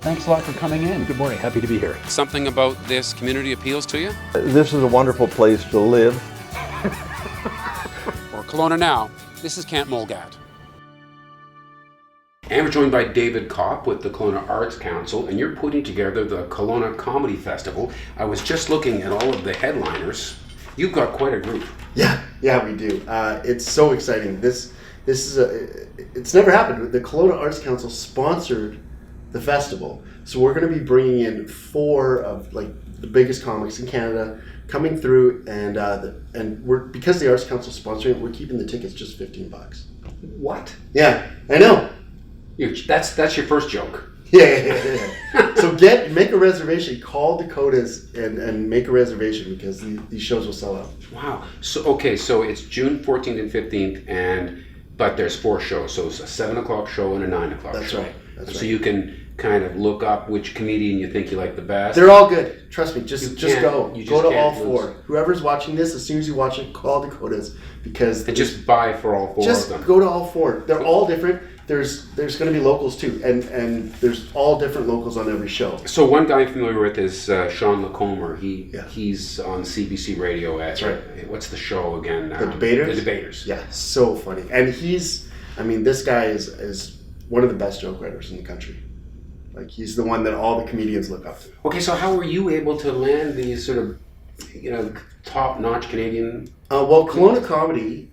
Thanks a lot for coming in. Good morning. Happy to be here. Something about this community appeals to you? This is a wonderful place to live. For KelownaNow, this is Camp Mulgat. And we're joined by David Kopp with the Kelowna Arts Council, and you're putting together the Kelowna Comedy Festival. I was just looking at all of the headliners. You've got quite a group. Yeah, we do. It's so exciting. This is it's never happened. The Kelowna Arts Council sponsored the festival, so we're going to be bringing in 4 of the biggest comics in Canada coming through, and we're, because the Arts Council sponsoring it, we're keeping the tickets just $15. What? Yeah, I know. That's your first joke. Yeah. So make a reservation. Call Dakota's and make a reservation because these shows will sell out. Wow. So it's June 14th and 15th, but there's 4 shows. So it's a 7 o'clock show and a 9 o'clock That's show. Right. That's right. So you can kind of look up which comedian you think you like the best. They're all good. Trust me. Just go. Go to all 4. Whoever's watching this, as soon as you watch it, call Dakota's and just buy for all 4 of them. Just go to all 4. They're all different. There's going to be locals too, and there's all different locals on every show. So one guy I'm familiar with is Sean Lacomer. He's on CBC Radio. That's right. What's the show again? The Debaters. The Debaters. Yeah, so funny. And this guy is one of the best joke writers in the country. He's the one that all the comedians look up to. Okay, so how were you able to land these sort of, top-notch Canadian? Well, Kelowna Comedy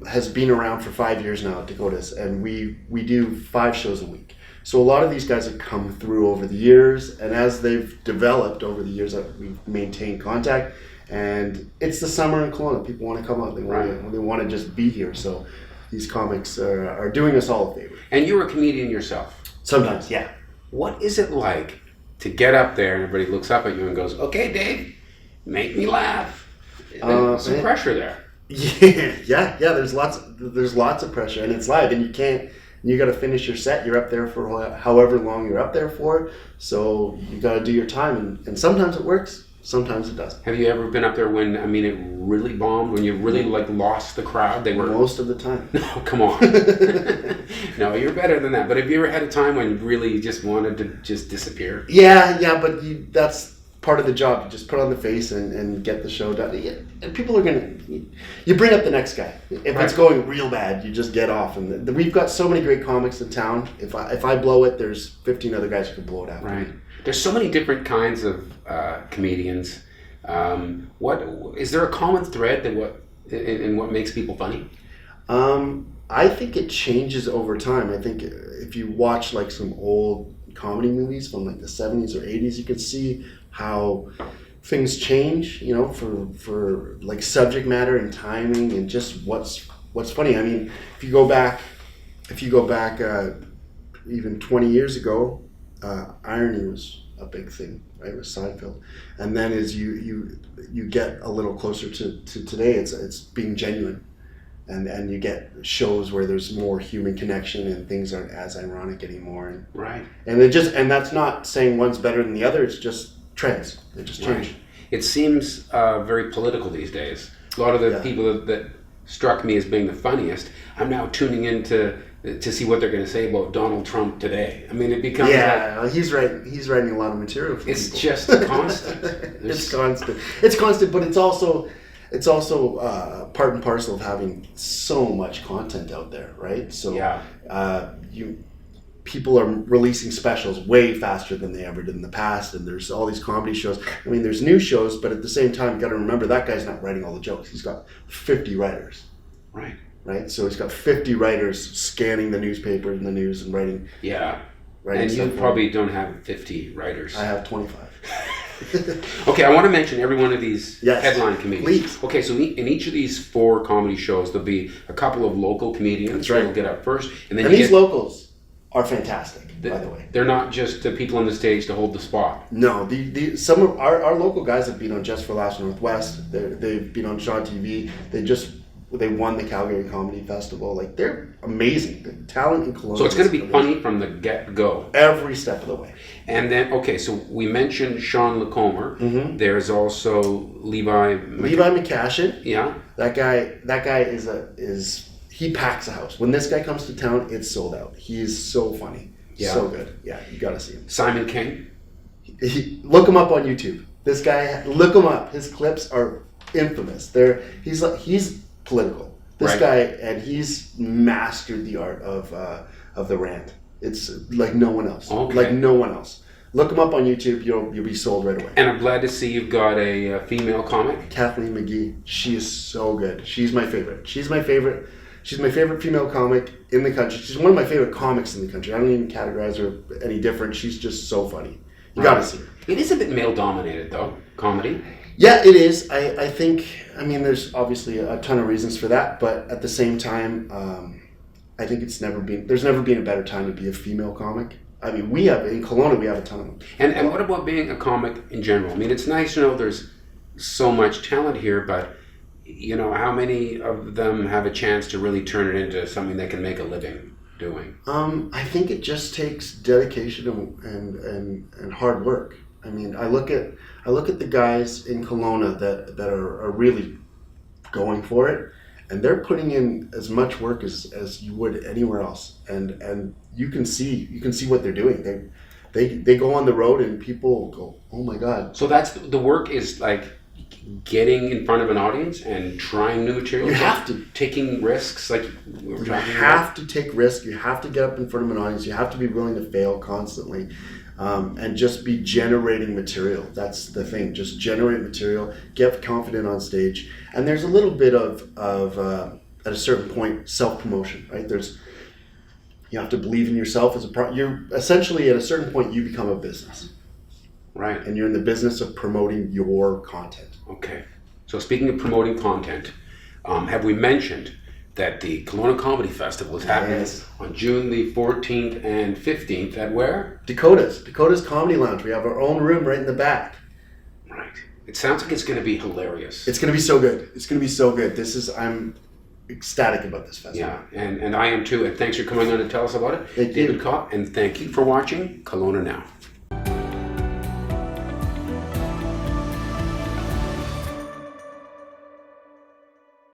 has been around for 5 years now at Dakota's, and we do 5 shows a week. So a lot of these guys have come through over the years, and as they've developed over the years, we've maintained contact. And it's the summer in Kelowna. People want to come out. They want to just be here. So these comics are doing us all a favor. And you're a comedian yourself. Sometimes, yeah. What is it like to get up there and everybody looks up at you and goes, "Okay, Dave, make me laugh"? There's some pressure there. Yeah. There's lots of pressure, and it's live, and you got to finish your set. You're up there for however long you're up there for, so you got to do your time, and sometimes it works, sometimes it doesn't. Have you ever been up there when it really bombed, when you really lost the crowd? Most of the time. No, come on. No, you're better than that. But have you ever had a time when you really just wanted to just disappear? Yeah, but that's part of the job. You just put on the face and get the show done. And people are you bring up the next guy. If it's going real bad, you just get off. And we've got so many great comics in town. If I blow it, there's 15 other guys who can blow it after me. There's so many different kinds of comedians. What is there a common thread in what makes people funny? I think it changes over time. I think if you watch some old comedy movies from the 70s or 80s, you could see how things change, for subject matter and timing and just what's funny. I mean, if you go back even 20 years ago, irony was a big thing, right? With Seinfeld. And then as you get a little closer to today, it's being genuine. And you get shows where there's more human connection and things aren't as ironic anymore. And that's not saying one's better than the other. It's just trends. They just change. Right. It seems very political these days. A lot of the people that struck me as being the funniest, I'm now tuning in to see what they're going to say about Donald Trump today. I mean, it becomes he's writing a lot of material for it's people. Just constant. It's constant, but it's also part and parcel of having so much content out there, right? So people are releasing specials way faster than they ever did in the past, and there's all these comedy shows. I mean, there's new shows, but at the same time, you got to remember that guy's not writing all the jokes. He's got 50 writers. Right? So he's got 50 writers scanning the newspaper and the news and writing. Yeah. And you probably don't have 50 writers. I have 25. Okay, I want to mention every one of these headline comedians. Please. Okay, so in each of these 4 comedy shows, there'll be a couple of local comedians who will get up first. And these locals are fantastic, by the way. They're not just the people on the stage to hold the spot. No, some of our local guys have been on Just for Laughs Northwest. They've been on Shaw TV. They won the Calgary Comedy Festival. They're amazing. The talent in Kelowna. So it's going to be funny from the get-go. Every step of the way. And then, so we mentioned Sean Lacomer. Mm-hmm. There's also Levi McCashin. Yeah. That guy he packs a house. When this guy comes to town, it's sold out. He is so funny. Yeah. So good. Yeah, you got to see him. Simon King. Look him up on YouTube. This guy, look him up. His clips are infamous. He's political. This Right. guy, and he's mastered the art of the rant. It's like no one else. Okay. Like no one else. Look him up on YouTube. You'll be sold right away. And I'm glad to see you've got a female comic. Kathleen McGee. She is so good. She's my favorite. She's my favorite female comic in the country. She's one of my favorite comics in the country. I don't even categorize her any different. She's just so funny. You got to see her. It is a bit male dominated though, comedy. Yeah, it is. I think, there's obviously a ton of reasons for that, but at the same time, I think there's never been a better time to be a female comic. In Kelowna, we have a ton of them. And what about being a comic in general? I mean, it's nice to know there's so much talent here, but how many of them have a chance to really turn it into something they can make a living doing? I think it just takes dedication and hard work. I look at the guys in Kelowna that are really going for it, and they're putting in as much work as you would anywhere else, and you can see what they're doing. They go on the road and people go, oh my God. So that's the work is like getting in front of an audience and trying new material. You have to. Taking risks, like we were You talking have to take risks. You have to get up in front of an audience. You have to be willing to fail constantly, and just be generating material. That's the thing. Just generate material. Get confident on stage. And there's a little bit of at a certain point, self-promotion, right? You have to believe in yourself as you're essentially at a certain point you become a business. Right. And you're in the business of promoting your content. Okay. So speaking of promoting content, have we mentioned that the Kelowna Comedy Festival is happening Yes. on June the 14th and 15th at where? Dakota's Comedy Lounge. We have our own room right in the back. Right. It sounds like it's going to be hilarious. It's going to be so good. It's going to be so good. I'm ecstatic about this festival. Yeah, and I am too. And thanks for coming on to tell us about it. Thank you. David Kopp, and thank you for watching Kelowna Now.